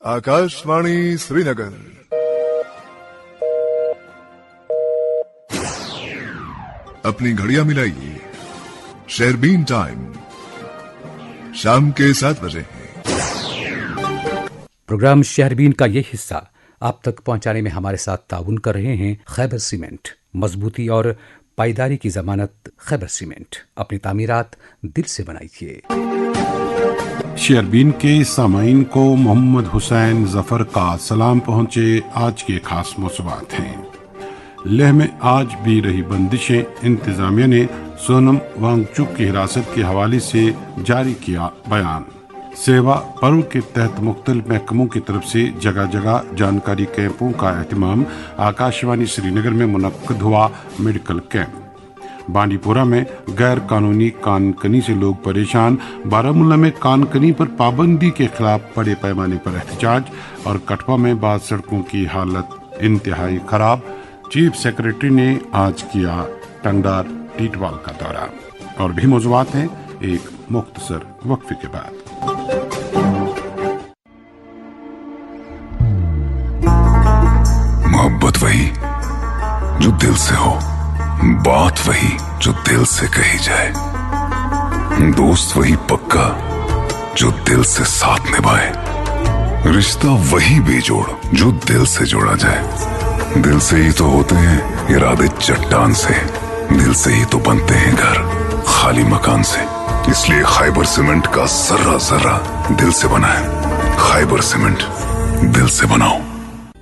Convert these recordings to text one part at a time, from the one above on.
आकाशवाणी श्रीनगर। अपनी घड़ियां मिलाइए, शेरबीन टाइम शाम के 7 बजे है। प्रोग्राम शेरबीन का ये हिस्सा आप तक पहुंचाने में हमारे साथ ताउन कर रहे हैं खैबर सीमेंट। मजबूती और पायदारी की जमानत खैबर सीमेंट। अपनी तामीरात दिल से बनाइए। शेरबीन के सामाईन को मोहम्मद हुसैन जफर का सलाम पहुंचे। आज के खास मौज़ूआत हैं। लेह में आज भी रही बंदिशें। इंतजामिया ने सोनम वांगचुक की हिरासत के हवाले से जारी किया बयान। सेवा पर्व के तहत मुख्तलिफ महकमों की तरफ से जगह जगह जानकारी कैंपों का एहतमाम। आकाशवाणी श्रीनगर में मुनक्कद हुआ मेडिकल कैंप। बांडीपोरा में गैर कानूनी कानकनी से लोग परेशान। बारामूला में कानकनी पर पाबंदी के खिलाफ बड़े पैमाने पर एहतजाज। और कठवा में बाद सड़कों की हालत इंतहाई खराब। चीफ सेक्रेटरी ने आज किया टंगडार टीटवाल का दौरा। और भी मौज़ूआत हैं एक मुख्तसर वक्फे के बाद। मोहब्बत वही जो दिल से हो, बात वही जो दिल से कही जाए, दोस्त वही पक्का जो दिल से साथ निभाए, रिश्ता वही बेजोड़ जो दिल से जोड़ा जाए। दिल से ही तो होते हैं इरादे चट्टान से, दिल से ही तो बनते हैं घर खाली मकान से। इसलिए खैबर सीमेंट का जर्रा जर्रा दिल से बना है। खैबर सीमेंट, दिल से बनाओ।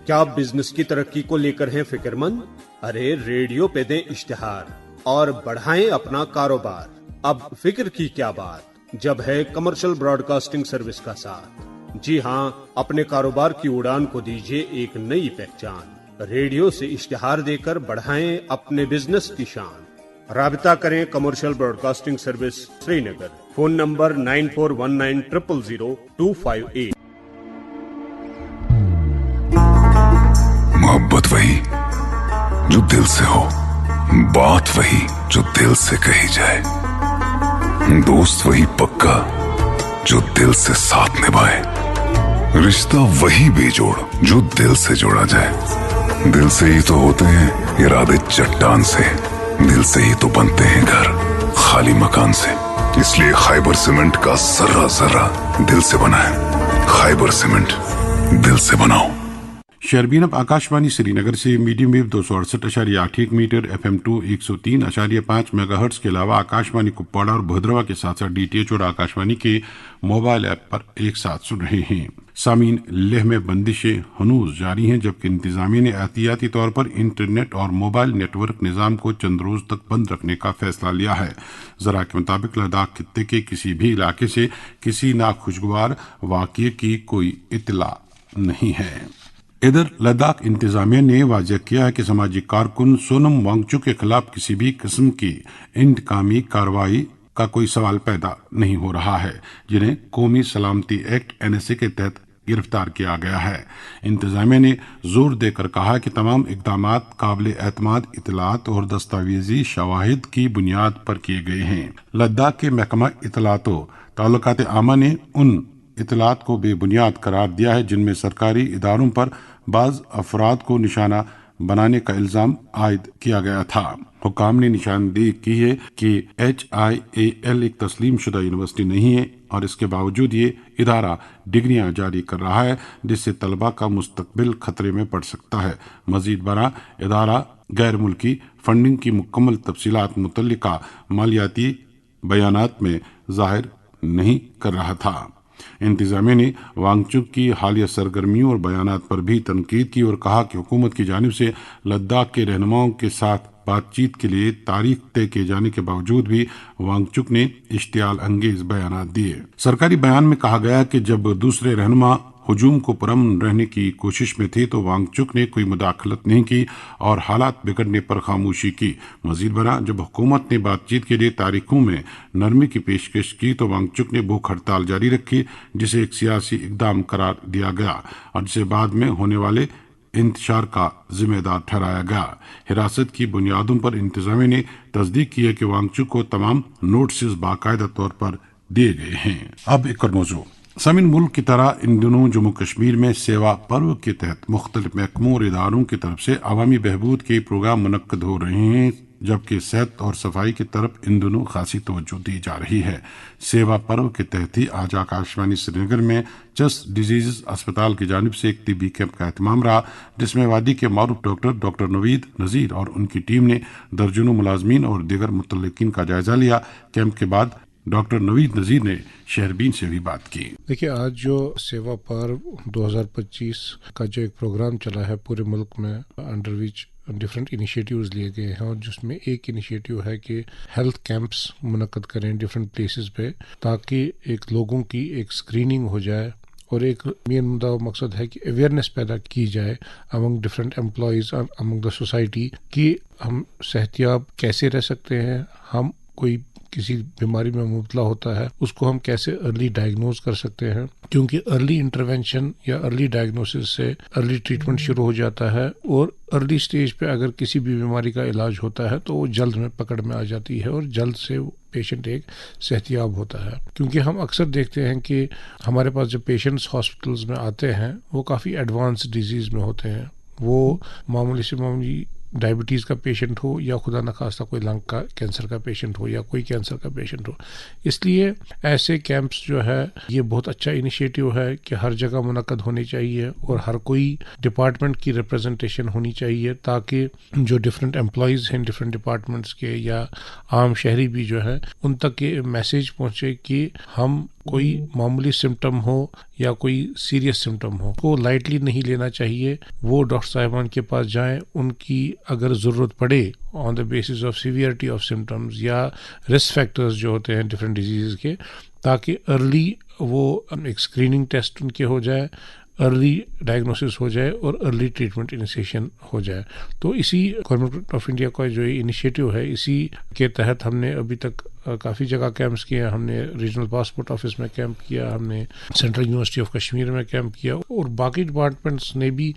क्या आप बिजनेस की तरक्की को लेकर हैं फिक्रमंद? अरे रेडियो पे दें इश्तिहार और बढ़ाएं अपना कारोबार। अब फिक्र की क्या बात जब है कमर्शियल ब्रॉडकास्टिंग सर्विस का साथ। जी हाँ, अपने कारोबार की उड़ान को दीजिए एक नई पहचान। रेडियो से इश्तिहार देकर बढ़ाएं अपने बिजनेस की शान। राबिता करें commercial broadcasting service Srinagar. Phone number 9419000258। मोहब्बत वही जो दिल से हो, बात वही जो दिल से कही जाए, दोस्त वही पक्का जो दिल से साथ निभाए, रिश्ता वही बेजोड़ जो दिल से जोड़ा जाए। दिल से ही तो होते हैं इरादे चट्टान से, दिल से ही तो बनते हैं घर खाली मकान से। इसलिए खैबर सीमेंट का जर्रा जर्रा दिल से बना है। खैबर सीमेंट, दिल से बनाओ। शेरबीन अब आकाशवाणी श्रीनगर से medium wave 268.81 metre, FM2 103.5 megahertz के अलावा आकाशवाणी कुपवाड़ा और भद्रवा के साथ साथ DTH और आकाशवाणी के मोबाइल ऐप पर एक साथ सुन रहे हैं। सामीन, लेह में बंदिशें हनूज जारी हैं, जबकि इंतजामिया ने एहतियाती तौर पर इंटरनेट और मोबाइल नेटवर्क निज़ाम को चंद रोज तक बंद रखने का फैसला लिया है। जरा के मुताबिक लद्दाख खित्ते के किसी भी इलाके से किसी नाखुशगवार वाक़ये की कोई इत्तला नहीं है। इधर लद्दाख इंतजामिया ने वाज़ेह किया है कि समाजी कारकुन सोनम वांगचुक के खिलाफ किसी भी किस्म की इंतकामी कार्रवाई का कोई सवाल पैदा नहीं हो रहा है, जिन्हें कौमी सलामती एक्ट NSA के तहत गिरफ्तार किया गया है। इंतजामिया ने जोर देकर कहा कि तमाम इक़दामात काबिल एतमाद इतलात और दस्तावेजी शवाहिद की बुनियाद पर किए गए हैं। लद्दाख के महकमा इतलात व ताल्लुकात आमा ने उन इतलात को बेबुनियाद करार दिया है जिनमें सरकारी इदारों पर बाज़ अफराद को निशाना बनाने का इल्ज़ाम आयद किया गया था। हुकाम ने निशानदेही की है कि HIAL एक तस्लीम शुदा यूनिवर्सिटी नहीं है और इसके बावजूद ये इदारा डिग्रियां जारी कर रहा है, जिससे तलबा का मुस्तकबिल खतरे में पड़ सकता है। मजीद बरा इदारा गैर मुल्की फंडिंग की मुकम्मल तफसीलात मुतल्लिका मालियाती बयानात में जाहिर नहीं कर रहा था। इंतजामिया ने वांगचुक की हालिया सरगर्मियों और बयानात पर भी तनकीद की और कहा कि हुकूमत की जानिब से लद्दाख के रहनुमाओं के साथ बातचीत के लिए तारीख तय किए जाने के बावजूद भी वांगचुक ने इश्तियाल अंगेज बयानात दिए। सरकारी बयान में कहा गया कि जब दूसरे रहनुमा हुजूम को पुरअमन रहने की कोशिश में थे तो वांगचुक ने कोई मुदाखलत नहीं की और हालात बिगड़ने पर खामोशी की। मजीद बना, जब हुकूमत ने बातचीत के लिए तारीखों में नरमी की पेशकश की तो वांगचुक ने भूख हड़ताल जारी रखी, जिसे एक सियासी इकदाम करार दिया गया और जिसे बाद में होने वाले इंतशार का जिम्मेदार ठहराया गया। हिरासत की बुनियादों पर इंतजामिया ने तस्दीक की है कि वांगचुक को तमाम नोटिस बाकायदा तौर पर दिए गए हैं। अब एक और मौजू, سامعین، ملک کی طرح ان دنوں جموں کشمیر میں سیوا پرو کے تحت مختلف محکموں اور اداروں کی طرف سے عوامی بہبود کے پروگرام منعقد ہو رہے ہیں، جبکہ صحت اور صفائی کی طرف ان دنوں خاصی توجہ دی جا رہی ہے۔ سیوا پرو کے تحت ہی آج آکاشوانی سری نگر میں چسٹ ڈیزیز اسپتال کی جانب سے ایک طبی کیمپ کا اہتمام رہا، جس میں وادی کے معروف ڈاکٹر نوید نذیر اور ان کی ٹیم نے درجنوں ملازمین اور دیگر متعلقین کا جائزہ لیا۔ کیمپ کے بعد ڈاکٹر نوید نذیر نے شہربین سے بھی بات کی۔ دیکھیے، آج جو سیوا پرو 2025 کا جو ایک پروگرام چلا ہے پورے ملک میں، انڈر وچ ڈفرینٹ انیشیٹیوز لیے گئے ہیں، اور جس میں ایک انیشیٹیو ہے کہ ہیلتھ کیمپس منعقد کریں ڈفرینٹ پلیسز پہ، تاکہ ایک لوگوں کی ایک اسکریننگ ہو جائے، اور ایک مین مقصد ہے کہ اویئرنیس پیدا کی جائے among different employees among the society کہ ہم صحت یاب کیسے رہ سکتے ہیں، ہم کوئی کسی بیماری میں مبتلا ہوتا ہے اس کو ہم کیسے ارلی ڈائگنوز کر سکتے ہیں، کیونکہ ارلی انٹروینشن یا ارلی ڈائگنوسس سے ارلی ٹریٹمنٹ شروع ہو جاتا ہے، اور ارلی سٹیج پہ اگر کسی بھی بیماری کا علاج ہوتا ہے تو وہ جلد میں پکڑ میں آ جاتی ہے، اور جلد سے پیشنٹ ایک صحت یاب ہوتا ہے۔ کیونکہ ہم اکثر دیکھتے ہیں کہ ہمارے پاس جو پیشنٹس ہاسپٹلز میں آتے ہیں وہ کافی ایڈوانس ڈیزیز میں ہوتے ہیں، وہ معمولی سے معمولی ڈائبٹیز کا پیشنٹ ہو، یا خدا نخواستہ کوئی لنگ کا کینسر کا پیشنٹ ہو، یا کوئی کینسر کا پیشنٹ ہو۔ اس لیے ایسے کیمپس جو ہے یہ بہت اچھا انیشیٹو ہے کہ ہر جگہ منعقد ہونے چاہیے، اور ہر کوئی ڈپارٹمنٹ کی ریپرزنٹیشن ہونی چاہیے، تاکہ جو ڈفرینٹ امپلائیز ہیں ڈفرینٹ ڈپارٹمنٹس کے یا عام شہری بھی جو ہے ان تک یہ میسیج پہنچے کہ ہم کوئی معمولی سمٹم ہو یا کوئی سیریس سمٹم ہو کو لائٹلی نہیں لینا چاہیے، وہ ڈاکٹر صاحبان کے پاس جائیں، ان کی اگر ضرورت پڑے on the basis of severity of symptoms یا رسک فیکٹرز جو ہوتے ہیں ڈفرینٹ ڈیزیز کے، تاکہ ارلی وہ ایک اسکریننگ ٹیسٹ ان کے ہو جائے، ارلی ڈائگنوسس ہو جائے، اور ارلی ٹریٹمنٹ انیشیشن ہو جائے۔ تو اسی گورنمنٹ آف انڈیا کا جو انیشیٹو ہے، اسی کے تحت ہم نے ابھی تک کافی جگہ کیمپس کیے، ہم نے ریجنل پاسپورٹ آفس میں کیمپ کیا، ہم نے سینٹرل یونیورسٹی آف کشمیر میں کیمپ کیا، اور باقی ڈپارٹمنٹس نے بھی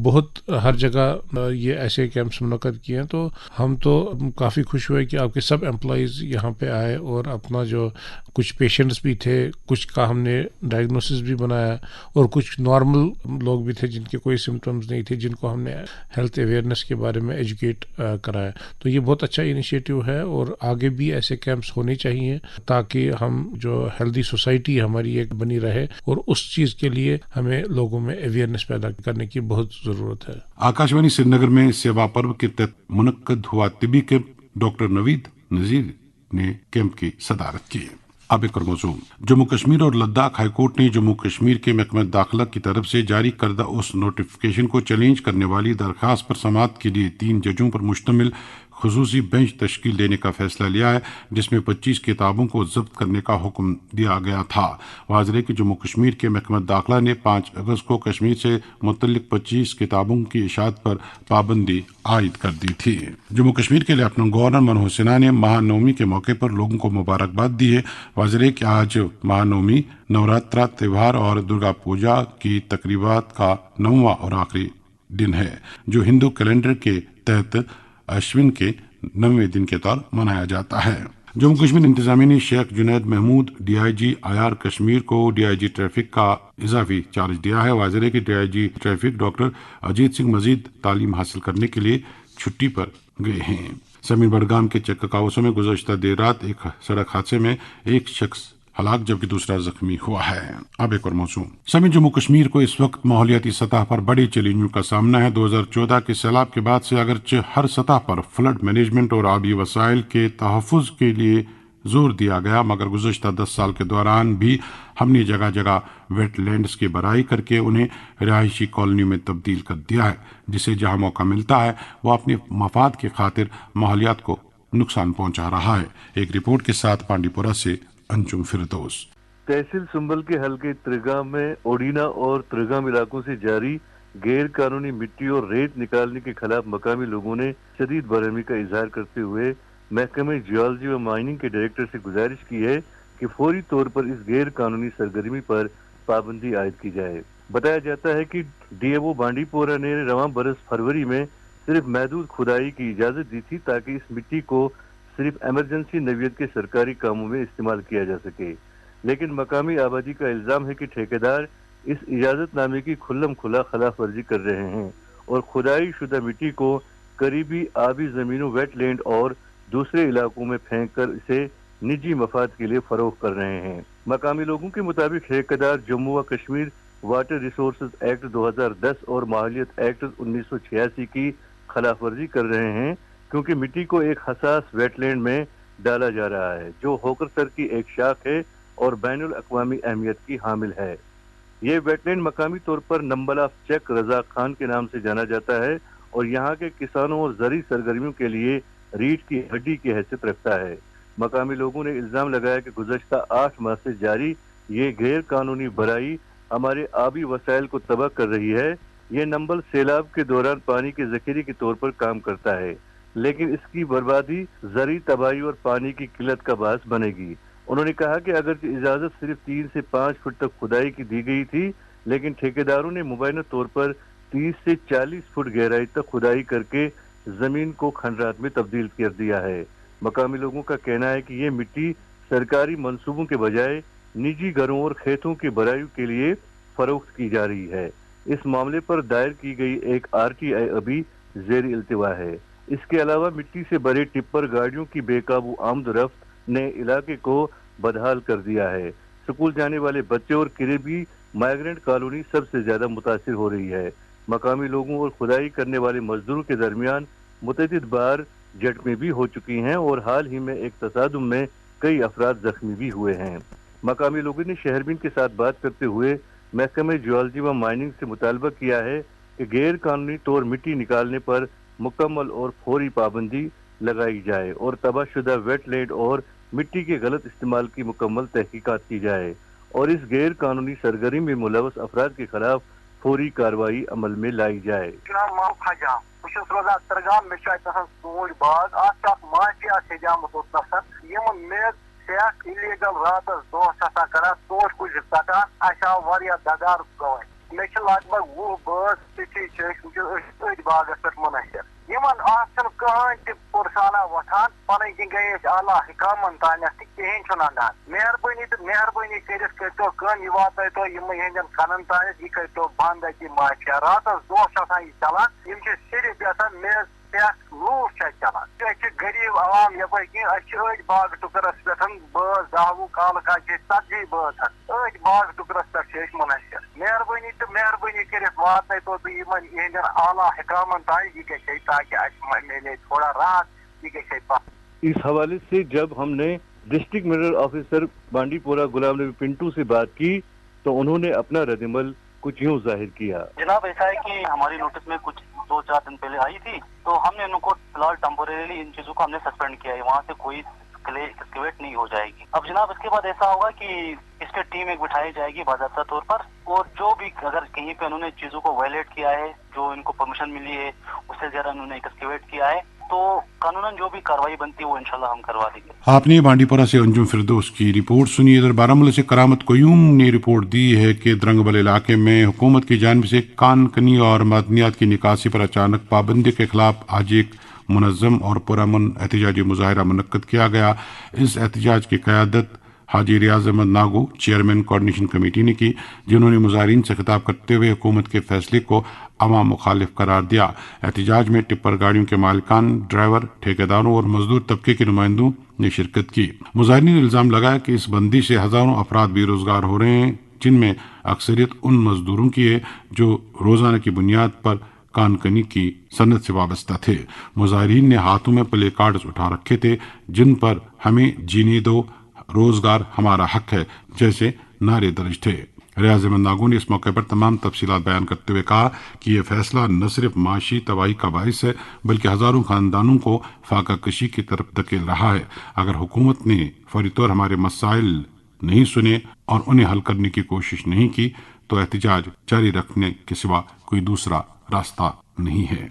بہت ہر جگہ یہ ایسے کیمپس منعقد کیے ہیں۔ تو ہم تو کافی خوش ہوئے کہ آپ کے سب امپلائیز یہاں پہ آئے، اور اپنا جو کچھ پیشنٹس بھی تھے، کچھ کا ہم نے ڈائگنوسس بھی بنایا، اور کچھ نارمل لوگ بھی تھے جن کے کوئی سمٹمز نہیں تھے، جن کو ہم نے ہیلتھ اویئرنیس کے بارے میں ایجوکیٹ کرایا۔ تو یہ بہت اچھا انیشیٹو ہے، اور آگے بھی ایسے کیمپس ہونے چاہیے تاکہ ہم جو ہیلدی سوسائٹی ہماری ایک بنی رہے، اور اس چیز کے لیے ہمیں لوگوں میں اویئرنیس پیدا کرنے کی بہت ضرورت ہے۔ آکاشوانی سری نگر میں سیوا پرو کے تحت منعقد ہوا طبی کیمپ، ڈاکٹر نوید نذیر نے کیمپ کی صدارت کی۔ اب ایک اور موضوع، جموں کشمیر اور لداخ ہائی کورٹ نے جموں کشمیر کے محکمہ داخلہ کی طرف سے جاری کردہ اس نوٹیفکیشن کو چیلنج کرنے والی درخواست پر سماعت کے لیے 3 ججوں پر مشتمل خصوصی بینچ تشکیل دینے کا فیصلہ لیا ہے، جس میں 25 کتابوں کو ضبط کرنے کا حکم دیا گیا تھا۔ واضح ہے کہ جموں کشمیر کے محکمہ داخلہ نے 5 اگست کو کشمیر سے متعلق 25 کتابوں کی اشاعت پر پابندی عائد کر دی تھی۔ جموں کشمیر کے لیفٹیننٹ گورنر منوج سنہا نے مہا نومی کے موقع پر لوگوں کو مبارکباد دی ہے۔ واضح ہے کہ آج مہا نومی، نوراترا تہوار اور درگا پوجا کی تقریبات کا 9واں اور آخری دن ہے، جو ہندو کیلنڈر کے تحت اشون کے 9ویں دن کے طور منایا جاتا ہے۔ جموں کشمیر انتظامیہ نے شیخ جنید محمود DIG IR کشمیر کو DIG ٹریفک کا اضافی چارج دیا ہے۔ واضح ہے کہ DIG traffic doctor Ajit Singh مزید تعلیم حاصل کرنے کے لیے چھٹی پر گئے ہیں۔ سمیر بڑگام کے چککاوسوں میں گزشتہ دیر رات ایک سڑک حادثے میں ایک شخص ہلاک جبکہ دوسرا زخمی ہوا ہے۔ اب ایک اور موضوع، سمیع جموں کشمیر کو اس وقت ماحولیاتی سطح پر بڑی چیلنجوں کا سامنا ہے۔ 2014 کے سیلاب کے بعد سے اگرچہ ہر سطح پر فلڈ مینجمنٹ اور آبی وسائل کے تحفظ کے لیے زور دیا گیا، مگر گزشتہ 10 سال کے دوران بھی ہم نے جگہ جگہ ویٹ لینڈز کی بڑائی کر کے انہیں رہائشی کالونیوں میں تبدیل کر دیا ہے، جسے جہاں موقع ملتا ہے وہ اپنے مفاد کی خاطر ماحولیات کو نقصان پہنچا رہا ہے۔ ایک رپورٹ کے ساتھ پانڈی پورہ سے انجم فردوس۔ تحصیل سنبل کے حلقے ترگام میں اوڈینا اور ترگام علاقوں سے جاری غیر قانونی مٹی اور ریت نکالنے کے خلاف مقامی لوگوں نے شدید برہمی کا اظہار کرتے ہوئے محکمہ جیولوجی و مائننگ کے ڈائریکٹر سے گزارش کی ہے کہ فوری طور پر اس غیر قانونی سرگرمی پر پابندی عائد کی جائے۔ بتایا جاتا ہے کہ DFO بانڈی پورہ نے رواں برس فروری میں صرف محدود کھدائی کی اجازت دی تھی تاکہ اس مٹی کو صرف ایمرجنسی نوعیت کے سرکاری کاموں میں استعمال کیا جا سکے، لیکن مقامی آبادی کا الزام ہے کہ ٹھیکیدار اس اجازت نامے کی کھلم کھلا خلاف ورزی کر رہے ہیں اور کھدائی شدہ مٹی کو قریبی آبی زمینوں ویٹ لینڈ اور دوسرے علاقوں میں پھینک کر اسے نجی مفاد کے لیے فروخت کر رہے ہیں۔ مقامی لوگوں کے مطابق ٹھیکیدار جموں و کشمیر واٹر ریسورسز ایکٹ 2010 اور ماحولیات ایکٹ 1986 کی خلاف ورزی کر رہے ہیں، کیونکہ مٹی کو ایک حساس ویٹ لینڈ میں ڈالا جا رہا ہے جو ہوکرسر کی ایک شاخ ہے اور بین الاقوامی اہمیت کی حامل ہے۔ یہ ویٹ لینڈ مقامی طور پر نمبل آف چیک رزاق خان کے نام سے جانا جاتا ہے اور یہاں کے کسانوں اور زرعی سرگرمیوں کے لیے ریڑھ کی ہڈی کی حیثیت رکھتا ہے۔ مقامی لوگوں نے الزام لگایا کہ گزشتہ 8 ماہ سے جاری یہ غیر قانونی بھرائی ہمارے آبی وسائل کو تباہ کر رہی ہے۔ یہ نمبل سیلاب کے دوران پانی کے ذخیرے کے طور پر کام کرتا ہے، لیکن اس کی بربادی زرعی تباہی اور پانی کی قلت کا باعث بنے گی۔ انہوں نے کہا کہ اگرچہ اجازت صرف 3 سے 5 فٹ تک کھدائی کی دی گئی تھی، لیکن ٹھیکیداروں نے مبینہ طور پر 30 سے 40 فٹ گہرائی تک کھدائی کر کے زمین کو کھنڈرات میں تبدیل کر دیا ہے۔ مقامی لوگوں کا کہنا ہے کہ یہ مٹی سرکاری منصوبوں کے بجائے نجی گھروں اور کھیتوں کی بھرائی کے لیے فروخت کی جا رہی ہے۔ اس معاملے پر دائر کی گئی ایک RTI ابھی زیر التوا ہے۔ اس کے علاوہ مٹی سے بھرے ٹپر گاڑیوں کی بے قابو آمد و رفت نے علاقے کو بدحال کر دیا ہے۔ سکول جانے والے بچے اور قریبی مائیگرنٹ کالونی سب سے زیادہ متاثر ہو رہی ہے۔ مقامی لوگوں اور کھدائی کرنے والے مزدوروں کے درمیان متعدد بار جھڑپیں بھی ہو چکی ہیں اور حال ہی میں ایک تصادم میں کئی افراد زخمی بھی ہوئے ہیں۔ مقامی لوگوں نے شہربین کے ساتھ بات کرتے ہوئے محکمہ جیولوجی و مائننگ سے مطالبہ کیا ہے کہ غیر قانونی طور مٹی نکالنے پر مکمل اور فوری پابندی لگائی جائے اور تباہ شدہ ویٹ لینڈ اور مٹی کے غلط استعمال کی مکمل تحقیقات کی جائے اور اس غیر قانونی سرگرمی میں ملوث افراد کے خلاف فوری کارروائی عمل میں لائی جائے۔ بہت روزان ترگام میں ژوٗنٛٹھۍ باغ اتھ مافیا سجامت اوس نفر یم میٚژ سیٚکھ اِلیٖگل راتس دۄہس کران ژوٗنٛٹھۍ کُلۍ ژٹان اَسہِ آو واریاہ دگار گوٚو مےٚ چھِ لگ بگ 20 بٲژ تِتھی چھِ أسۍ وٕنکیٚس أتھۍ باغس پٮ۪ٹھ منحصر یمن اتھ چھنہٕ کٕہٕنۍ تہِ پُرسانا وۄتھان پنٕنۍ کِنۍ گٔے أسۍ اعلیٰ حکامن تانٮ۪تھ تہِ کِہیٖنۍ چھُنہٕ اندان مہربٲنی تہٕ مہربٲنی کٔرِتھ کٔرۍتو کٲم یہِ واتنٲیتو یِمن ہٕنٛدٮ۪ن کھنن تانٮ۪تھ یہِ کٔرۍتو بنٛد اَتہِ مافیا راتس دۄہ چھُ آسان یہِ چلان یِم چھِ صرف یژھان میٚژ سیٚکھ لوٗکھ چھِ اَتہِ چلان أسۍ چھِ غریٖب عوام یپٲرۍ کِنۍ أسۍ چھِ أتھۍ باغ ٹُکرس پٮ۪ٹھ بٲژ 10 وُہ کالہٕ کالہٕ چھِ أسۍ 40 بٲژ أتھۍ باغ ٹُکرس پٮ۪ٹھ چھِ أسۍ منحصر مہربٲنی تہٕ مہربٲنی کٔرِتھ واتنٲیتو تُہۍ یِمن یِہٕنٛدٮ۪ن اعلیٰ حکامن تانۍ یہِ گژھِ ہے تاکہ اَسہِ مِلے تھوڑا راحت یہ گژھِ ہے۔ اس حوالے سے جب ہم نے ڈسٹرکٹ منرل آفیسر بانڈی پورہ غلام نبی پنٹو سے بات کی تو انہوں نے اپنا رد عمل کچھ یوں ظاہر کیا۔ جناب ایسا ہے کہ ہماری نوٹس میں کچھ 2-4 دن پہلے آئی تھی تو ہم نے ان کو فی الحال ٹیمپوریلی ان چیزوں کو ہم نے سسپینڈ کیا ہے، وہاں سے کوئی ایکسکیویٹ نہیں ہو جائے گی۔ اب جناب اس کے بعد ایسا ہوگا کہ اس پہ ٹیم ایک بٹھائی جائے گی باضابطہ طور پر اور جو بھی اگر کہیں پہ انہوں نے چیزوں کو وائلیٹ کیا ہے جو ان کو پرمیشن ملی ہے اس سے زیادہ انہوں نے ایکسکیویٹ کیا ہے تو قانوناً جو بھی کارروائی بنتی ہے وہ انشاءاللہ ہم کروا دیں گے۔ آپ نے بانڈی پورہ سے انجم فردوس کی رپورٹ سنی۔ ادھر بارہمولہ سے کرامت قیوم نے رپورٹ دی ہے کہ درنگبل علاقے میں حکومت کی جانب سے کان کنی اور معدنیات کی نکاسی پر اچانک پابندی کے خلاف آج ایک منظم اور پرامن احتجاجی مظاہرہ منعقد کیا گیا۔ اس احتجاج کی قیادت Haji Riyaz Ahmad Nagoo chairman coordination committee نے کی، جنہوں نے مظاہرین سے خطاب کرتے ہوئے حکومت کے فیصلے کو عوام مخالف قرار دیا۔ احتجاج میں ٹپر گاڑیوں کے مالکان، ڈرائیور، ٹھیکیداروں اور مزدور طبقے کے نمائندوں نے شرکت کی۔ مظاہرین نے الزام لگایا کہ اس بندی سے ہزاروں افراد بے روزگار ہو رہے ہیں، جن میں اکثریت ان مزدوروں کی ہے جو روزانہ کی بنیاد پر کان کنی کی صنعت سے وابستہ تھے۔ مظاہرین نے ہاتھوں میں پلے کارڈز اٹھا رکھے تھے جن پر ہمیں جینے دو، روزگار ہمارا حق ہے جیسے نعرے درج تھے۔ ریاض احمد ناگو نے اس موقع پر تمام تفصیلات بیان کرتے ہوئے کہا کہ یہ فیصلہ نہ صرف معاشی تباہی کا باعث ہے بلکہ ہزاروں خاندانوں کو فاقہ کشی کی طرف دھکیل رہا ہے۔ اگر حکومت نے فوری طور ہمارے مسائل نہیں سنے اور انہیں حل کرنے کی کوشش نہیں کی تو احتجاج جاری رکھنے کے سوا کوئی دوسرا راستہ نہیں ہے۔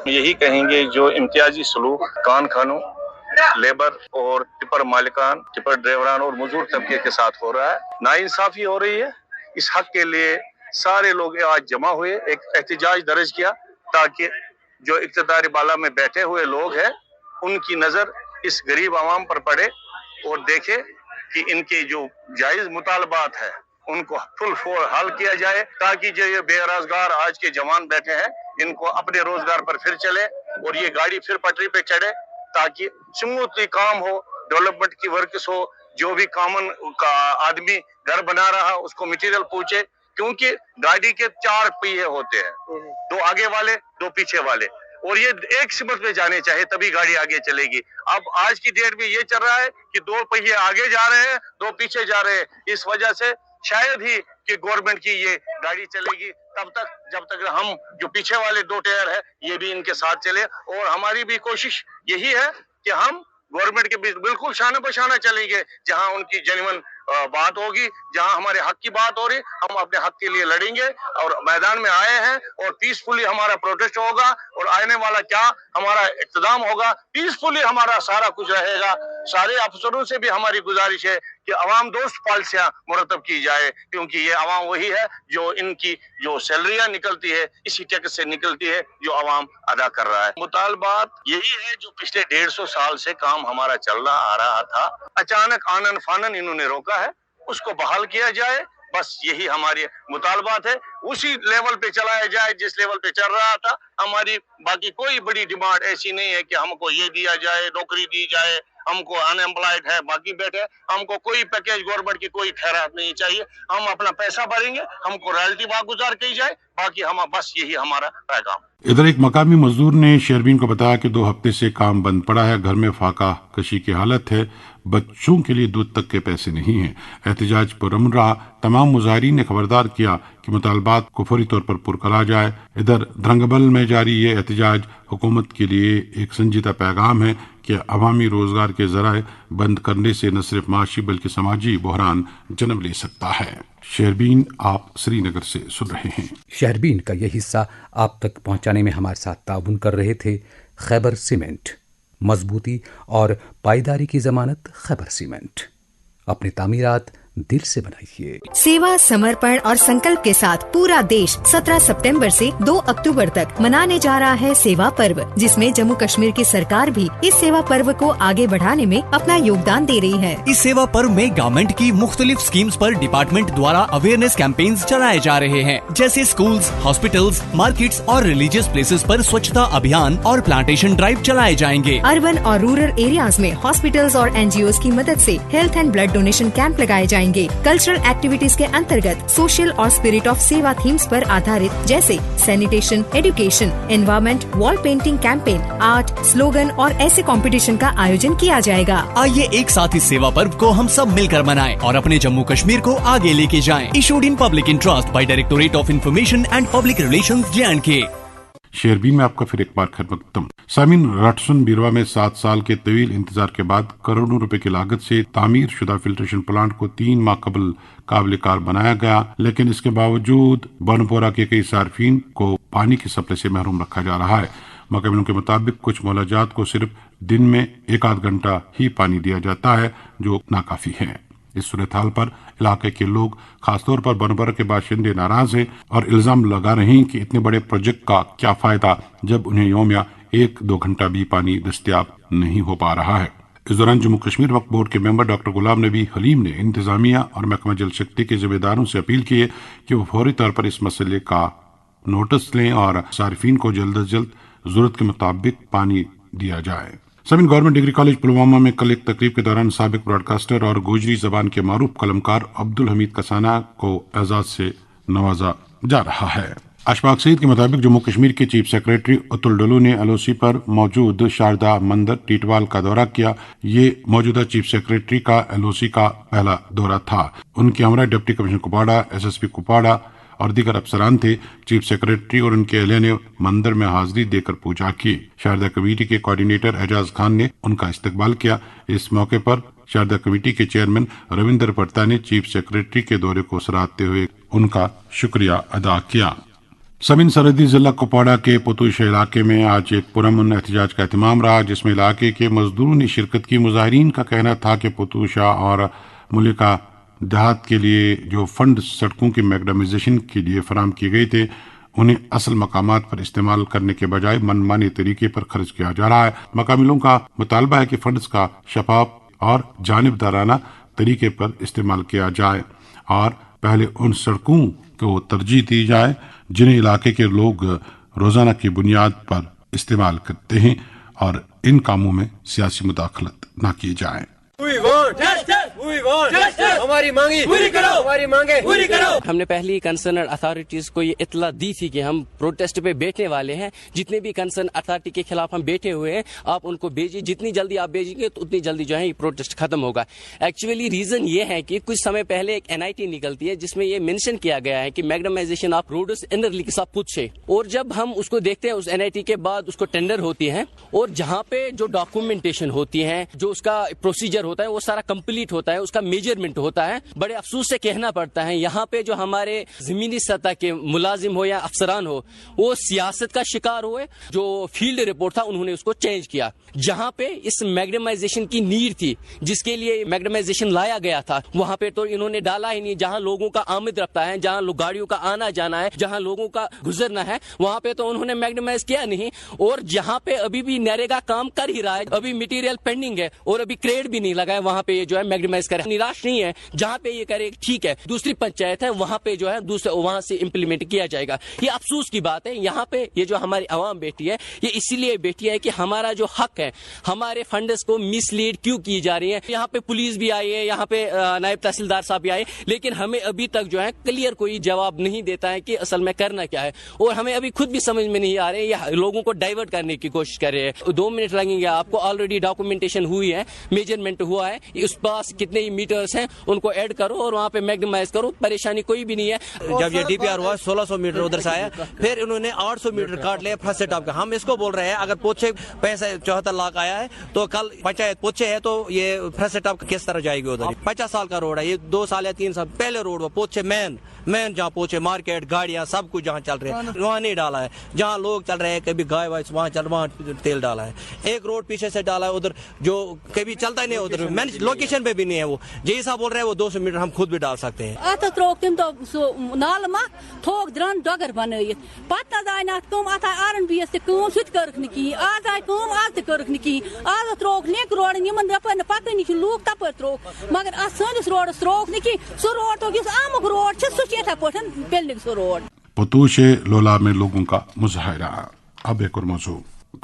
یہی کہیں گے جو امتیازی سلوک کان کھانوں लेबर और टिपर मालिकान, टिपर ड्राइवरान और मजदूर तबके के साथ हो रहा है। नाइंसाफी हो रही है। इस हक के लिए सारे लोग आज जमा हुए, एक एहतजाज दर्ज किया ताकि जो इक़्तिदारी बाला में बैठे हुए लोग हैं उनकी नजर इस गरीब आवाम पर पड़े और देखे कि इनके जो जायज मुतालबात है उनको फुल फोर हल किया जाए, ताकि जो ये बेरोजगार आज के जवान बैठे हैं इनको अपने रोजगार पर फिर चले और ये गाड़ी फिर पटरी पे चढ़े, ताकि स्मूथली काम हो, डेवलपमेंट की वर्क्स हो, जो भी कॉमन का आदमी घर बना रहा उसको मटेरियल पहुंचे, क्योंकि गाड़ी के 4 पहिए होते हैं, 2 आगे वाले 2 पीछे वाले, और ये एक सिमत में जाने चाहिए तभी गाड़ी आगे चलेगी। अब आज की डेट में ये चल रहा है कि 2 पहिए आगे जा रहे हैं 2 पीछे जा रहे हैं। इस वजह से शायद ही कि गवर्नमेंट की ये गाड़ी चलेगी तब तक जब तक हम जो पीछे वाले 2 टायर है ये भी इनके साथ चले। और हमारी भी कोशिश यही है कि हम गवर्नमेंट के बीच बिल्कुल शाना बशाना चलेंगे, जहां उनकी जेन्युइन बात होगी, जहां हमारे हक की बात हो रही हम अपने हक के लिए लड़ेंगे और मैदान में आए हैं और पीसफुली हमारा प्रोटेस्ट होगा और आने वाला क्या हमारा इक़्तिदाम होगा, पीसफुली हमारा सारा कुछ रहेगा। सारे अफसरों से भी हमारी गुजारिश है कि अवाम दोस्त पॉलिसियां मुरतब की जाए, क्योंकि ये अवाम वही है जो इनकी जो सैलरियां निकलती है इसी टैक्स से निकलती है जो अवाम अदा कर रहा है। मुतालबात यही है जो पिछले 150 साल से काम हमारा चल रहा आ रहा था, अचानक आनन फानन इन्होंने रोका है, उसको बहाल किया जाए, बस यही हमारी मुतालबात है। उसी लेवल पे चलाया जाए जिस लेवल पे चल रहा था। हमारी बाकी कोई बड़ी डिमांड ऐसी नहीं है कि हमको ये दिया जाए, नौकरी दी जाए, हमको अनएम्प्लॉयड है बाकी बैठे, हमको कोई पैकेज गवर्नमेंट की कोई खैरात नहीं चाहिए। हम अपना पैसा भरेंगे, हमको रॉयल्टी वागुजार की जाए, बाकी हम बस यही हमारा पैगाम। इधर एक मकामी मजदूर ने शेरबीन को बताया कि 2 हफ्ते से काम बंद पड़ा है, घर में फाका कशी की हालत है, बच्चों के लिए दूध तक के पैसे नहीं हैं। एहतजाज पर रहा तमाम मुजाहिरीन ने खबरदार किया कि मुतालबात को फौरी तौर पर पुर करा जाए। इधर धरंगबल में जारी ये एहतजाज हुकूमत के लिए एक संजीदा पैगाम है कि अवामी रोजगार के जराए बंद करने से न सिर्फ माशी बल्कि समाजी बहरान जन्म ले सकता है। शेरबीन आप श्रीनगर से सुन रहे हैं। शेरबीन का यह हिस्सा आप तक पहुंचाने में हमारे साथ ताउन कर रहे थे खैबर सीमेंट। मजबूती और पायदारी की जमानत खैबर सीमेंट। अपनी तामीरात दिल से बनाइए। सेवा, समर्पण और संकल्प के साथ पूरा देश 17 सितंबर से 2 अक्टूबर तक मनाने जा रहा है सेवा पर्व, जिसमें जम्मू कश्मीर की सरकार भी इस सेवा पर्व को आगे बढ़ाने में अपना योगदान दे रही है। इस सेवा पर्व में गवर्नमेंट की मुख्तलिफ स्कीम्स पर डिपार्टमेंट द्वारा अवेयरनेस कैंपेन्स चलाए जा रहे हैं, जैसे स्कूल्स, हॉस्पिटल्स, मार्केट्स और रिलीजियस प्लेसेस पर स्वच्छता अभियान और प्लांटेशन ड्राइव चलाए जाएंगे। अर्बन और रूरल एरियाज में हॉस्पिटल्स और NGOs की मदद से health and blood donation camp लगाए जाएंगे। कल्चरल एक्टिविटीज के अंतर्गत सोशल और स्पिरिट ऑफ सेवा थीम्स पर आधारित जैसे sanitation, education, environment, wall painting campaign, art, slogan और ऐसे कंपटीशन का आयोजन किया जाएगा। आइए एक साथ इस सेवा पर्व को हम सब मिलकर मनाएं और अपने जम्मू कश्मीर को आगे लेके जाएं। Issued in public interest by directorate of information and public relations J&K। शेरबीन में आपका फिर एक बार खैरमकदम। सामिन राटसन बीरवा में 7 साल के तवील इंतजार के बाद करोड़ों रुपए की लागत से तामीर शुदा फिल्ट्रेशन प्लांट को 3 माह कबल काबिल कार बनाया गया, लेकिन इसके बावजूद बनपोरा के कई सार्फिन को पानी की सप्लाई से महरूम रखा जा रहा है। मकामियों के मुताबिक कुछ मौलाजात को सिर्फ दिन में 1-8 घंटा ही पानी दिया जाता है, जो नाकाफी है। इस सूरत हाल पर इलाके के लोग, खासतौर पर बनपोरा के बाशिंदे नाराज हैं और इल्जाम लगा रहे हैं कि इतने बड़े प्रोजेक्ट का क्या फायदा जब उन्हें योमिया 1-2 घंटा भी पानी दस्तियाब नहीं हो पा रहा है। इस दौरान जम्मू कश्मीर वक्फ बोर्ड के मेंबर डॉक्टर गुलाम नबी हलीम ने इंतजामिया और महकमा जल शक्ति के जिम्मेदारों से अपील की है कि वो फौरी तौर पर इस मसले का नोटिस लें और सार्फिन को जल्द अज जल्द जरूरत के मुताबिक पानी दिया जाए। Sameen government degree college Pulwama में कल एक तकरीब के दौरान साबिक ब्रॉडकास्टर और गोजरी जबान के मारूफ कलमकार अब्दुल हमीद कसाना को एजाज से नवाजा जा रहा है। अशफाक सईद के मुताबिक जम्मू कश्मीर के चीफ सेक्रेटरी अतुल डोलू ने LOC पर मौजूद शारदा मंदिर टीटवाल का दौरा किया। ये मौजूदा चीफ सेक्रेटरी का LOC का पहला दौरा था। उनके हमरा डिप्टी कमिश्नर कुपाड़ा, SSP कुपाड़ा और दीगर अफसरान थे। चीफ सेक्रेटरी और उनके अहलिया ने मंदिर में हाजिरी देकर पूजा की। शारदा कमेटी के कोऑर्डिनेटर एजाज खान ने उनका इस्तकबाल किया। इस मौके पर शारदा कमेटी के चेयरमैन रविंदर पट्टा ने चीफ सेक्रेटरी के दौरे को सराहते हुए उनका शुक्रिया अदा किया। समीन सरहदी जिला कुपवाड़ा के पुतुश इलाके में आज एक पुरअमन एहतजाज का एहतमाम रहा, जिसमें इलाके के मजदूरों ने शिरकत की। मुजाहिरीन का कहना था कि पुतुशा और मुलिका देहात के लिए जो फंड सड़कों की मैगडमाइजेशन के लिए फराम किए गए थे, उन्हें असल मकामात पर इस्तेमाल करने के बजाय मनमाने तरीके पर खर्च किया जा रहा है। मकामी लोगों का मुतालबा है कि फंड्स का शफाफ और जानिबदाराना तरीके पर इस्तेमाल किया जाए और पहले उन सड़कों को तरजीह दी जाए जिन्हें इलाके के लोग रोजाना की बुनियाद पर इस्तेमाल करते हैं और इन कामों में सियासी मुदाखलत न की जाए। हमारी मांगे पूरी करो, हमारी मांगे पूरी करो। हमने पहली कंसर्न अथॉरिटीज को ये इतला दी थी कि हम प्रोटेस्ट पे बैठने वाले हैं। जितने भी कंसर्न अथॉरिटी के खिलाफ हम बैठे हुए हैं, आप उनको भेजिए। जितनी जल्दी आप भेजेंगे तो उतनी जल्दी जो है ये प्रोटेस्ट खत्म होगा। एक्चुअली रीजन ये है कि कुछ समय पहले एक NIT निकलती है जिसमें ये मेंशन किया गया है कि मैग्डमाइजेशन ऑफ रोड्स इनरली के साथ कुछ है, और जब हम उसको देखते हैं उस NIT के बाद उसको टेंडर होती है और जहाँ पे जो डॉक्यूमेंटेशन होती है, जो उसका प्रोसीजर होता है वो सारा कंप्लीट होता है, उसका मेजरमेंट होता है। बड़े अफसोस से कहना पड़ता है यहाँ पे जो हमारे जमीनी सतह के मुलाजिम हो या अफसरान हो, वो सियासत का शिकार हुए। जो फील्ड रिपोर्ट था उन्होंने उसको चेंज किया। जहाँ पे इस मैग्डमाइजेशन की नीड थी, जिसके लिए मैग्डमाइजेशन लाया गया था, वहाँ पे तो इन्होंने डाला ही नहीं। जहाँ लोगों का आमद रफ्ता है, जहाँ गाड़ियों का आना जाना है, जहाँ लोगों का गुजरना है, वहाँ पे तो उन्होंने मैग्डमाइज किया नहीं। और जहाँ पे अभी भी नरेगा काम कर ही रहा है, अभी मटेरियल पेंडिंग है और अभी क्रेड भी नहीं लगा है, वहाँ पे ये जो है मैग्डमाइज करे। निराश नहीं है, जहाँ पे ये करे ठीक है, दूसरी पंचायत है वहाँ पे जो है दूसरे वहाँ से इम्प्लीमेंट किया जाएगा। ये अफसोस की बात है। यहाँ पे ये जो हमारी आवाम बैठी है, ये इसीलिए बैठी है कि हमारा जो हक है, हमारे फंड्स को मिसलीड क्यों की जा रही है। यहाँ पे पुलिस भी आई है, यहाँ पे नायब तहसीलदार साहब भी आए, लेकिन हमें अभी तक जो है क्लियर कोई जवाब नहीं देता है कि असल में करना क्या है। और हमें अभी खुद भी समझ में नहीं आ रहे, ये लोगों को डाइवर्ट करने की कोशिश कर रहे हैं। 2 मिनट लगेंगे आपको, ऑलरेडी डॉक्यूमेंटेशन हुई है, मेजरमेंट हुआ है, उस पास कितने ही मीटर्स हैं उनको ऐड करो और वहाँ पे मैग्डमाइज करो, परेशानी कोई भी नहीं है। जब ये DPR हुआ 1600 मीटर उधर से आया, फिर इन्होंने 800 मीटर काट लिया फर्स्ट सेटअप का। हम इसको बोल रहे हैं अगर पोछे पैसे 74 लाख आया है तो कल पंचायत पोछे है तो ये फर्स्ट सेटअप किस तरह जाएगी उधर। 50 साल का रोड है, ये 2 साल या 3 साल पहले रोड हुआ। पोछे मेन जहाँ पोछे मार्केट गाड़ियाँ सब कुछ जहाँ चल रहे हैं वहाँ नहीं डाला है। जहाँ लोग चल रहे हैं कभी गाय वाय वहाँ चल वहाँ तेल डाला है। एक रोड पीछे से डाला है उधर जो कभी चलता ही नहीं, उधर मैंने लोकेशन पे भी नहीं है। वो जैसा बोल रहे हैं वो 200 मीटर हम खुद भी डाल सकते हैं। त्रोक तम तो नाल थोक द्रन डगर बनत पत आय कम अत RNB कर्क नी आज आय कम आज कर्क नी आज त्रोक नेक रोड यपन पत लूक तप त्रोक मगर सैनिस रोडस त्रोक नी सह रोड तो आमुक रोड सह पे सह रोड। पतूश लोला में लोगों का मुजाहरा। अब एक और मौजू,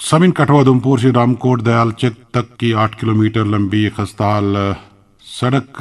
समीन कठवा उधमपुर से रामकोट दयाल चक तक की 8 किलोमीटर लंबी खस्ताल सड़क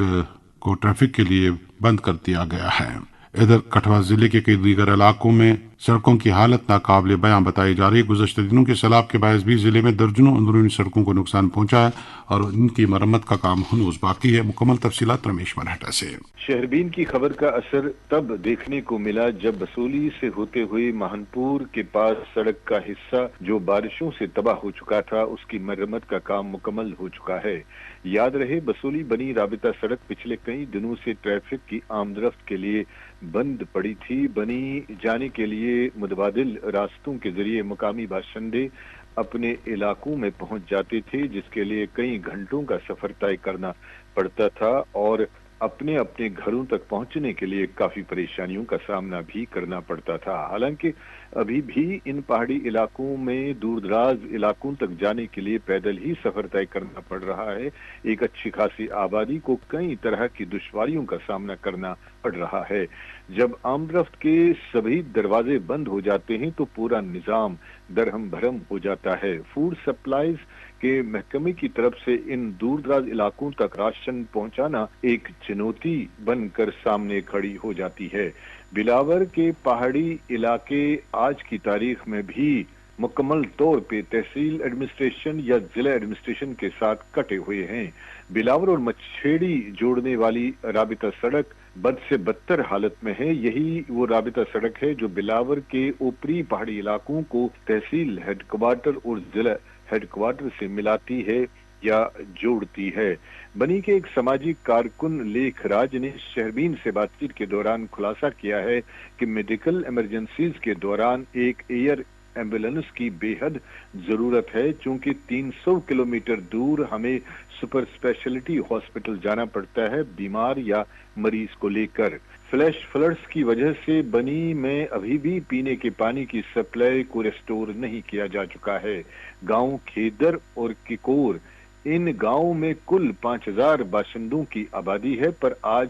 को ट्रैफिक के लिए बंद कर दिया गया है। इधर कठवा जिले के कई दीगर इलाकों में सड़कों की हालत नाकाबिले बयां बताई जा रही है। गुज़श्ता दिनों के सैलाब के बायस भी जिले में दर्जनों अंदरूनी सड़कों को नुकसान पहुंचा है और इनकी मरम्मत का काम हनूज बाकी है। मुकम्मल तफसीलात रमेश मराठा से। शहरबीन की खबर का असर तब देखने को मिला जब बसूली से होते हुए महनपुर के पास सड़क का हिस्सा जो बारिशों से तबाह हो चुका था, उसकी मरम्मत का काम मुकम्मल हो चुका है। याद रहे, बसूली बनी राबिता सड़क पिछले कई दिनों से ट्रैफिक की आमदरफ्त के लिए बंद पड़ी थी। बनी जाने के लिए मुतबादिल रास्तों के जरिए मुकामी बाशिंदे अपने इलाकों में पहुंच जाते थे, जिसके लिए कई घंटों का सफर तय करना पड़ता था और अपने अपने घरों तक पहुंचने के लिए काफी परेशानियों का सामना भी करना पड़ता था। हालांकि अभी भी इन पहाड़ी इलाकों में दूर दराज इलाकों तक जाने के लिए पैदल ही सफर तय करना पड़ रहा है। एक अच्छी खासी आबादी को कई तरह की दुश्वारियों का सामना करना पड़ रहा है। जब आमदरफ्त के सभी दरवाजे बंद हो जाते हैं तो पूरा निजाम दरहम भरम हो जाता है। फूड सप्लाईज के महकमे की तरफ से इन दूर दराज इलाकों तक राशन पहुंचाना एक चुनौती बनकर सामने खड़ी हो जाती है। बिलावर के पहाड़ी इलाके आज की तारीख में भी मुकम्मल तौर पे तहसील एडमिनिस्ट्रेशन या जिला एडमिनिस्ट्रेशन के साथ कटे हुए हैं। बिलावर और मछेड़ी जोड़ने वाली राबिता सड़क बद से बदतर हालत में है। यही वो राबिता सड़क है जो बिलावर के ऊपरी पहाड़ी इलाकों को तहसील हेडक्वार्टर और जिला हेडक्वार्टर से मिलाती है। या जोड़ती है। बनी के एक सामाजिक कारकुन लेख राज ने शहरबीन से बातचीत के दौरान खुलासा किया है कि मेडिकल इमरजेंसीज के दौरान एक एयर एम्बुलेंस की बेहद जरूरत है, चूंकि 300 किलोमीटर दूर हमें सुपर स्पेशलिटी हॉस्पिटल जाना पड़ता है बीमार या मरीज को लेकर। फ्लैश फ्लड्स की वजह से बनी में अभी भी पीने के पानी की सप्लाई को रिस्टोर नहीं किया जा चुका है। गांव खेदर और किकोर, इन गांवों में कुल 5000 बाशिंदों की आबादी है, पर आज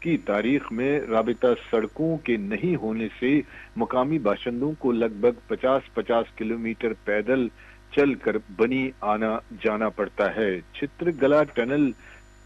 की तारीख में राबिता सड़कों के नहीं होने से मुकामी बाशिंदों को लगभग 50-50 किलोमीटर पैदल चलकर बनी आना जाना पड़ता है। चित्रगला टनल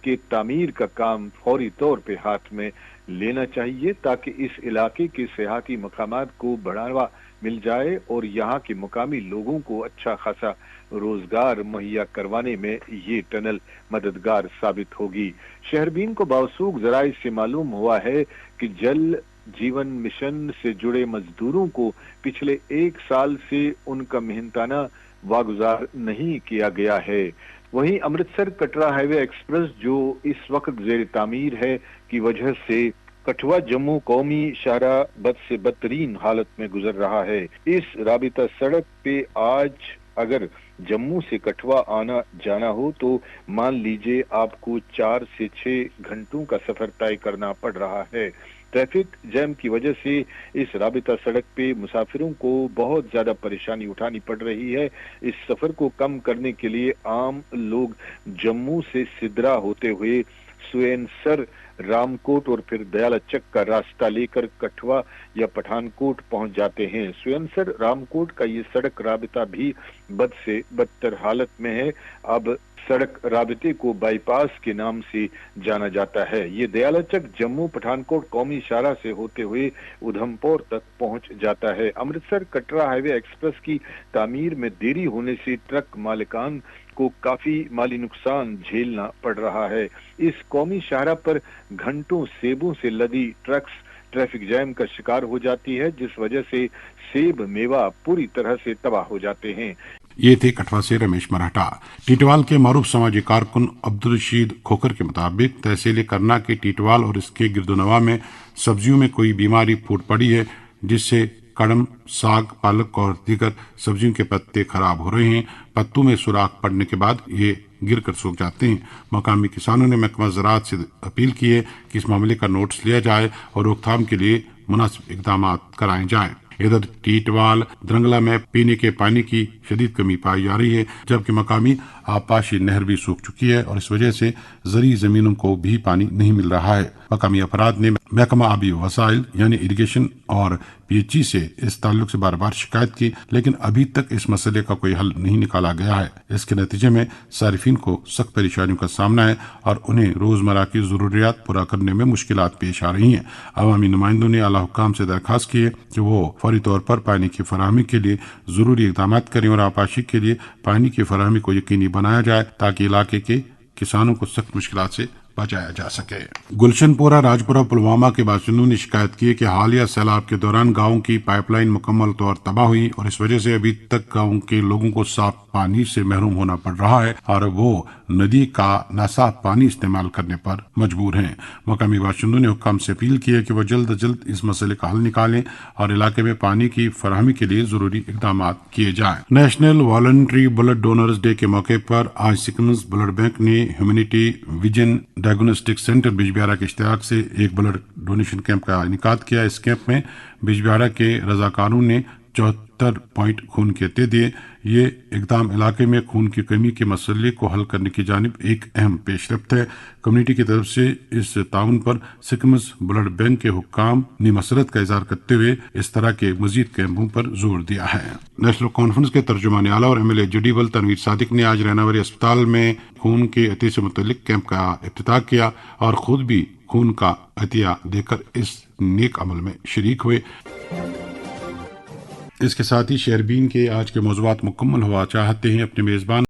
के तामीर का काम फौरी तौर पे हाथ में लेना चाहिए ताकि इस इलाके के सियाहती मकामात को बढ़ावा मिल जाए और यहाँ के मुकामी लोगों को अच्छा खासा रोजगार मुहैया करवाने में ये टनल मददगार साबित होगी। शहरबीन को बावसूख जराए से मालूम हुआ है कि जल जीवन मिशन से जुड़े मजदूरों को पिछले 1 साल से उनका मेहनताना वागुजार नहीं किया गया है। वहीं अमृतसर कटरा हाईवे एक्सप्रेस जो इस वक्त जेर तामीर है की वजह से कठुआ जम्मू कौमी शाहराह बद से बदतरीन हालत में गुजर रहा है। इस राबिता सड़क पे आज अगर जम्मू से कठुआ आना जाना हो तो मान लीजिए आपको 4 से 6 घंटों का सफर तय करना पड़ रहा है। ट्रैफिक जैम की वजह से इस राबिता सड़क पे मुसाफिरों को बहुत ज्यादा परेशानी उठानी पड़ रही है। इस सफर को कम करने के लिए आम लोग जम्मू से सिद्रा होते हुए सुएनसर, रामकोट और फिर दयालचक का रास्ता लेकर कठुआ या पठानकोट पहुंच जाते हैं। सुएनसर रामकोट का ये सड़क राबिता भी बद से बदतर हालत में है। अब सड़क राबिते को बाईपास के नाम से जाना जाता है। ये दयालचक जम्मू पठानकोट कौमी शाहराह से होते हुए उधमपुर तक पहुंच जाता है। अमृतसर कटरा हाईवे एक्सप्रेस की तामीर में देरी होने से ट्रक मालिकान को काफी माली नुकसान झेलना पड़ रहा है। इस कौमी शाहराह पर घंटों सेबों से लदी ट्रक्स ट्रैफिक जैम का शिकार हो जाती है, जिस वजह से सेब मेवा पूरी तरह से तबाह हो जाते हैं। ये थे कठुआ से रमेश मराठा। टीटवाल के मारूफ समाजी कारकुन अब्दुल रशीद खोखर के मुताबिक तहसील करना के टीटवाल और इसके गिरदोनवा में सब्जियों में कोई बीमारी फूट पड़ी है, जिससे कड़म, साग, पालक और दीगर सब्जियों के पत्ते खराब हो रहे हैं। पत्तों में सुराख पड़ने के बाद ये गिरकर सूख जाते हैं। मकामी किसानों ने महकमा ज़राअत से अपील की है कि इस मामले का नोटिस लिया जाए और रोकथाम के लिए मुनासिब इकदाम कराए जाएं। इधर टीटवाल द्रंगला में पीने के पानी की शदीद कमी पाई जा रही है, जबकि मकामी आपाशी नहर भी सूख चुकी है और इस वजह से ज़री जमीनों को भी पानी नहीं मिल रहा है। मकामी अफराद ने महकमा आबी वसाइल यानी इरिगेशन और पीएचई से इस ताल्लुक से बार बार शिकायत की, लेकिन अभी तक इस मसले का कोई हल नहीं निकाला गया है। इसके नतीजे में सारिफिन को सख्त परेशानियों का सामना है और उन्हें रोजमर्रा की जरूरियात पूरा करने में मुश्किलात पेश आ रही हैं। अवामी नुमाइंदों ने आला हुक्काम से दरखास्त की है कि वो फौरी तौर पर पानी की फराहमी के लिए जरूरी इकदाम करें और आपाशी के लिए पानी की फराहमी को यकीनी बनाया जाए ताकि इलाके के किसानों को सख्त मुश्किलात से बचाया जा सके। गुलशनपुरा, राजपुरा, पुलवामा के बाशिंदों ने शिकायत की है कि हालिया सैलाब के दौरान गांव की पाइपलाइन मुकम्मल तौर तबाह हुई और इस वजह से अभी तक गांव के लोगों को साफ पानी से महरूम होना पड़ रहा है और वो नदी का नासाफ पानी इस्तेमाल करने पर मजबूर हैं। मकामी बाशिंदों ने हुक्काम से अपील की है कि वो जल्द अज जल्द इस मसले का हल निकालें और इलाके में पानी की फराहमी के लिए जरूरी इकदाम किए जाएं। National voluntary blood donors day के मौके पर आज सिकम्स ब्लड बैंक ने humanity vision diagnostic centre Bijbehara के इश्तियाक से एक ब्लड डोनेशन कैंप का इनेकाद किया। इस कैंप में बिजबिहारा के रजाकारों ने 74 पॉइंट खून के अते दिए। ये इकदाम इलाके में खून की कमी के मसले को हल करने की जानिब एक अहम पेशरफ्त है। कम्युनिटी की तरफ से इस ताउन पर सिकम्स ब्लड बैंक के हुक्काम ने मसरत का इजहार करते हुए इस तरह के मजीद कैंपों पर जोर दिया है। नेशनल कॉन्फ्रेंस के तर्जुमान आला और MLA जडीवल तनवीर सादिक ने आज रैनावरी अस्पताल में खून के अते से मुतल्लिक कैंप का इफ्तिताह किया और खुद भी खून का अतिया देकर इस नेक अमल में शरीक हुए। इसके साथ ही शहरबीन के आज के मौज़ूआत मुकम्मल हुआ चाहते हैं। अपने मेज़बान